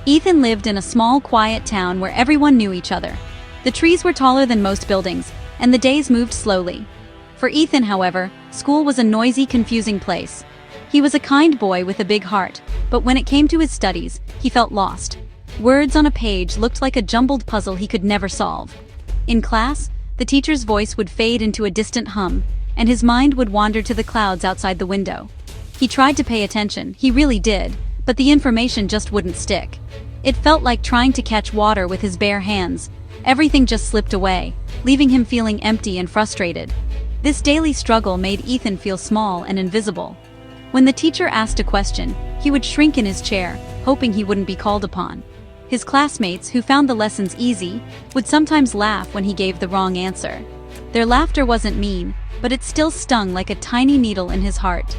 Ethan lived in a small, quiet town where everyone knew each other. The trees were taller than most buildings, and the days moved slowly. For Ethan, however, school was a noisy, confusing place. He was a kind boy with a big heart, but when it came to his studies, he felt lost. Words on a page looked like a jumbled puzzle he could never solve. In class, the teacher's voice would fade into a distant hum, and his mind would wander to the clouds outside the window. He tried to pay attention, he really did, but the information just wouldn't stick. It felt like trying to catch water with his bare hands. Everything just slipped away, leaving him feeling empty and frustrated. This daily struggle made Ethan feel small and invisible. When the teacher asked a question, he would shrink in his chair, hoping he wouldn't be called upon. His classmates, who found the lessons easy, would sometimes laugh when he gave the wrong answer. Their laughter wasn't mean, but it still stung like a tiny needle in his heart.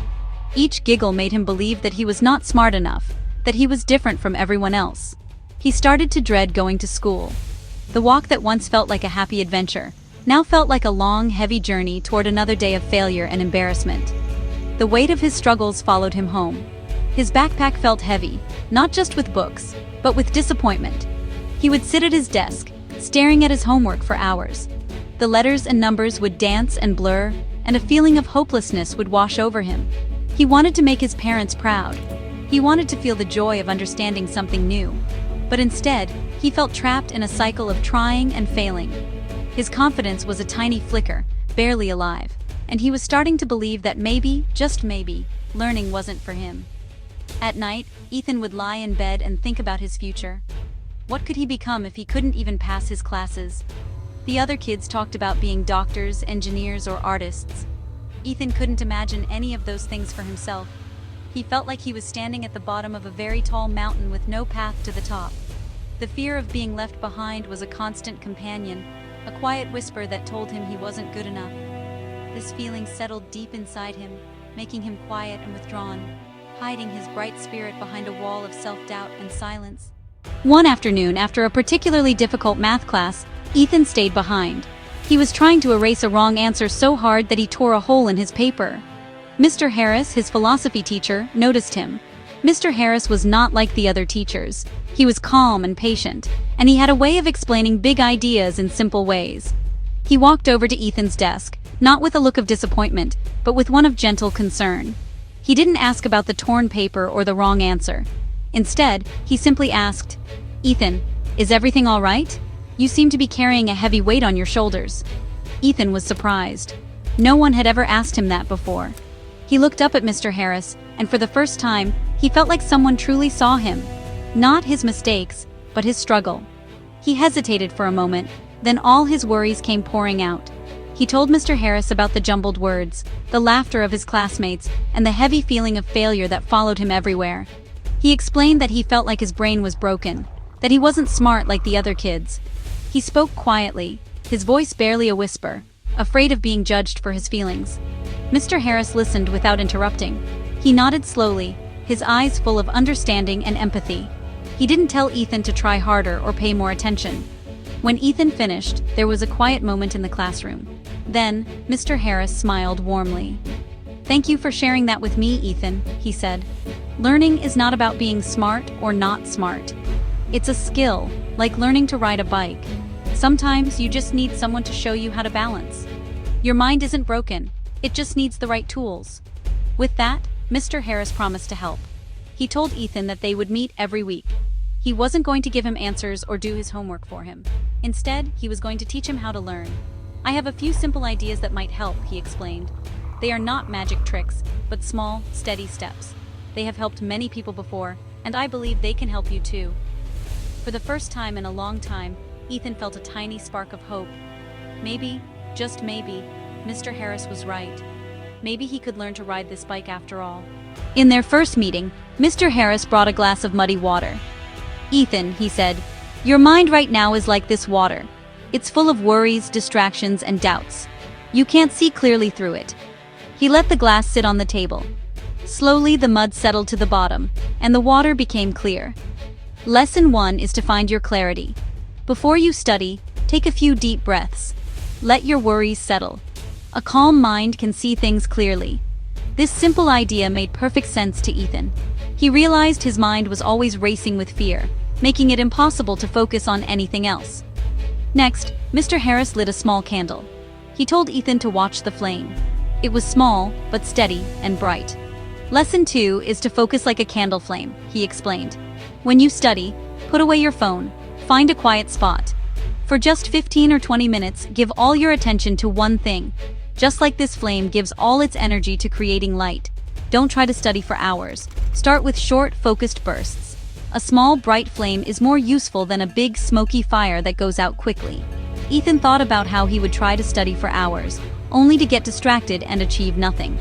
Each giggle made him believe that he was not smart enough, that he was different from everyone else. He started to dread going to school. The walk that once felt like a happy adventure now felt like a long, heavy journey toward another day of failure and embarrassment. The weight of his struggles followed him home. His backpack felt heavy, not just with books, but with disappointment. He would sit at his desk, staring at his homework for hours. The letters and numbers would dance and blur, and a feeling of hopelessness would wash over him. He wanted to make his parents proud. He wanted to feel the joy of understanding something new. But instead, he felt trapped in a cycle of trying and failing. His confidence was a tiny flicker, barely alive, and he was starting to believe that maybe, just maybe, learning wasn't for him. At night, Ethan would lie in bed and think about his future. What could he become if he couldn't even pass his classes? The other kids talked about being doctors, engineers, or artists. Ethan couldn't imagine any of those things for himself. He felt like he was standing at the bottom of a very tall mountain with no path to the top. The fear of being left behind was a constant companion, a quiet whisper that told him he wasn't good enough. This feeling settled deep inside him, making him quiet and withdrawn, hiding his bright spirit behind a wall of self-doubt and silence. One afternoon, after a particularly difficult math class, Ethan stayed behind. He was trying to erase a wrong answer so hard that he tore a hole in his paper. Mr. Harris, his philosophy teacher, noticed him. Mr. Harris was not like the other teachers. He was calm and patient, and he had a way of explaining big ideas in simple ways. He walked over to Ethan's desk, not with a look of disappointment, but with one of gentle concern. He didn't ask about the torn paper or the wrong answer. Instead, he simply asked, "Ethan, is everything all right? You seem to be carrying a heavy weight on your shoulders." Ethan was surprised. No one had ever asked him that before. He looked up at Mr. Harris, and for the first time, he felt like someone truly saw him. Not his mistakes, but his struggle. He hesitated for a moment, then all his worries came pouring out. He told Mr. Harris about the jumbled words, the laughter of his classmates, and the heavy feeling of failure that followed him everywhere. He explained that he felt like his brain was broken, that he wasn't smart like the other kids. He spoke quietly, his voice barely a whisper, afraid of being judged for his feelings. Mr. Harris listened without interrupting. He nodded slowly, his eyes full of understanding and empathy. He didn't tell Ethan to try harder or pay more attention. When Ethan finished, there was a quiet moment in the classroom. Then, Mr. Harris smiled warmly. "Thank you for sharing that with me, Ethan," he said. "Learning is not about being smart or not smart. It's a skill, like learning to ride a bike. Sometimes you just need someone to show you how to balance. Your mind isn't broken, it just needs the right tools." With that, Mr. Harris promised to help. He told Ethan that they would meet every week. He wasn't going to give him answers or do his homework for him. Instead, he was going to teach him how to learn. "I have a few simple ideas that might help," he explained. "They are not magic tricks, but small, steady steps. They have helped many people before, and I believe they can help you too." For the first time in a long time, Ethan felt a tiny spark of hope. Maybe, just maybe, Mr. Harris was right. Maybe he could learn to ride this bike after all. In their first meeting, Mr. Harris brought a glass of muddy water. "Ethan," he said, "your mind right now is like this water. It's full of worries, distractions, and doubts. You can't see clearly through it." He let the glass sit on the table. Slowly, the mud settled to the bottom, and the water became clear. Lesson 1 is to find your clarity. Before you study, take a few deep breaths. Let your worries settle. A calm mind can see things clearly. This simple idea made perfect sense to Ethan. He realized his mind was always racing with fear, making it impossible to focus on anything else. Next, Mr. Harris lit a small candle. He told Ethan to watch the flame. It was small, but steady and bright. Lesson 2 is to focus like a candle flame, he explained. When you study, put away your phone, find a quiet spot. For just 15 or 20 minutes, give all your attention to one thing. Just like this flame gives all its energy to creating light. Don't try to study for hours. Start with short, focused bursts. A small, bright flame is more useful than a big, smoky fire that goes out quickly. Ethan thought about how he would try to study for hours, only to get distracted and achieve nothing.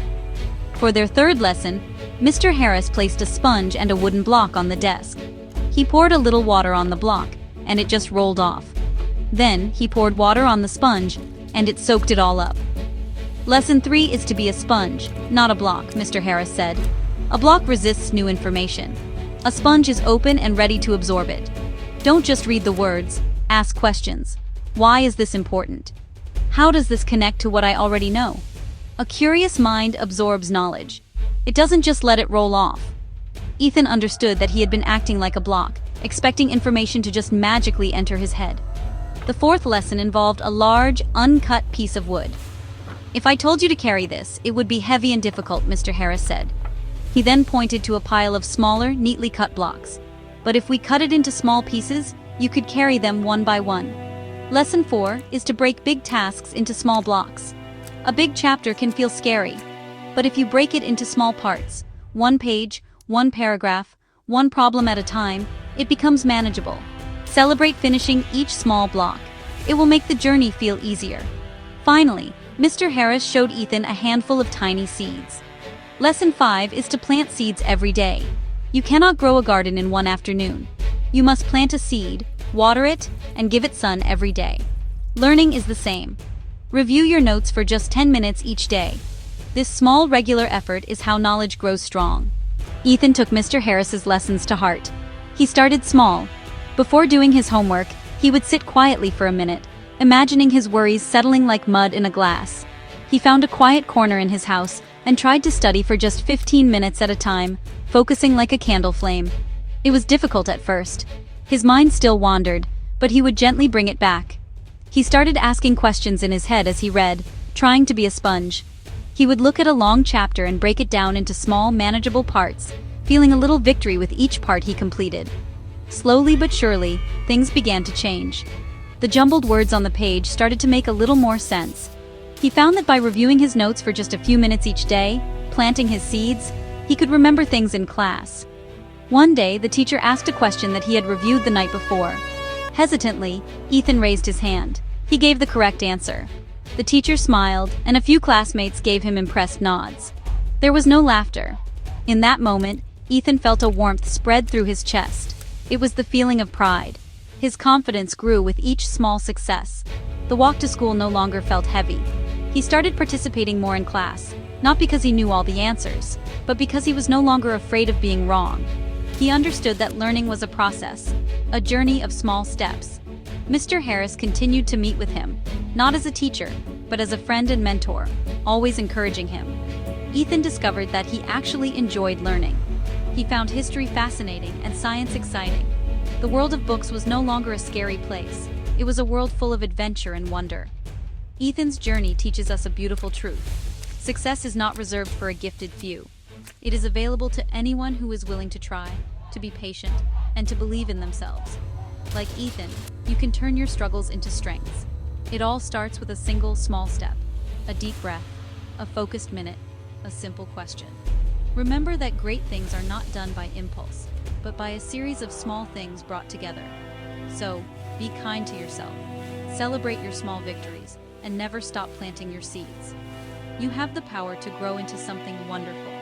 For their third lesson, Mr. Harris placed a sponge and a wooden block on the desk. He poured a little water on the block, and it just rolled off. Then, he poured water on the sponge, and it soaked it all up. Lesson 3 is to be a sponge, not a block, Mr. Harris said. A block resists new information. A sponge is open and ready to absorb it. Don't just read the words, ask questions. Why is this important? How does this connect to what I already know? A curious mind absorbs knowledge. It doesn't just let it roll off. Ethan understood that he had been acting like a block, expecting information to just magically enter his head. The fourth lesson involved a large, uncut piece of wood. If I told you to carry this, it would be heavy and difficult, Mr. Harris said. He then pointed to a pile of smaller, neatly cut blocks. But if we cut it into small pieces, you could carry them one by one. Lesson 4 is to break big tasks into small blocks. A big chapter can feel scary, but if you break it into small parts, one page, one paragraph, one problem at a time, it becomes manageable. Celebrate finishing each small block. It will make the journey feel easier. Finally, Mr. Harris showed Ethan a handful of tiny seeds. Lesson 5 is to plant seeds every day. You cannot grow a garden in one afternoon. You must plant a seed, water it, and give it sun every day. Learning is the same. Review your notes for just 10 minutes each day. This small, regular effort is how knowledge grows strong. Ethan took Mr. Harris's lessons to heart. He started small. Before doing his homework, he would sit quietly for a minute, imagining his worries settling like mud in a glass. He found a quiet corner in his house and tried to study for just 15 minutes at a time, focusing like a candle flame. It was difficult at first. His mind still wandered, but he would gently bring it back. He started asking questions in his head as he read, trying to be a sponge. He would look at a long chapter and break it down into small, manageable parts, feeling a little victory with each part he completed. Slowly but surely, things began to change. The jumbled words on the page started to make a little more sense. He found that by reviewing his notes for just a few minutes each day, planting his seeds, he could remember things in class. One day, the teacher asked a question that he had reviewed the night before. Hesitantly, Ethan raised his hand. He gave the correct answer. The teacher smiled, and a few classmates gave him impressed nods. There was no laughter. In that moment, Ethan felt a warmth spread through his chest. It was the feeling of pride. His confidence grew with each small success. The walk to school no longer felt heavy. He started participating more in class, not because he knew all the answers, but because he was no longer afraid of being wrong. He understood that learning was a process, a journey of small steps. Mr. Harris continued to meet with him, not as a teacher, but as a friend and mentor, always encouraging him. Ethan discovered that he actually enjoyed learning. He found history fascinating and science exciting. The world of books was no longer a scary place. It was a world full of adventure and wonder. Ethan's journey teaches us a beautiful truth. Success is not reserved for a gifted few. It is available to anyone who is willing to try, to be patient, and to believe in themselves. Like Ethan, you can turn your struggles into strengths. It all starts with a single small step, a deep breath, a focused minute, a simple question. Remember that great things are not done by impulse, but by a series of small things brought together. So, be kind to yourself. Celebrate your small victories, and never stop planting your seeds. You have the power to grow into something wonderful.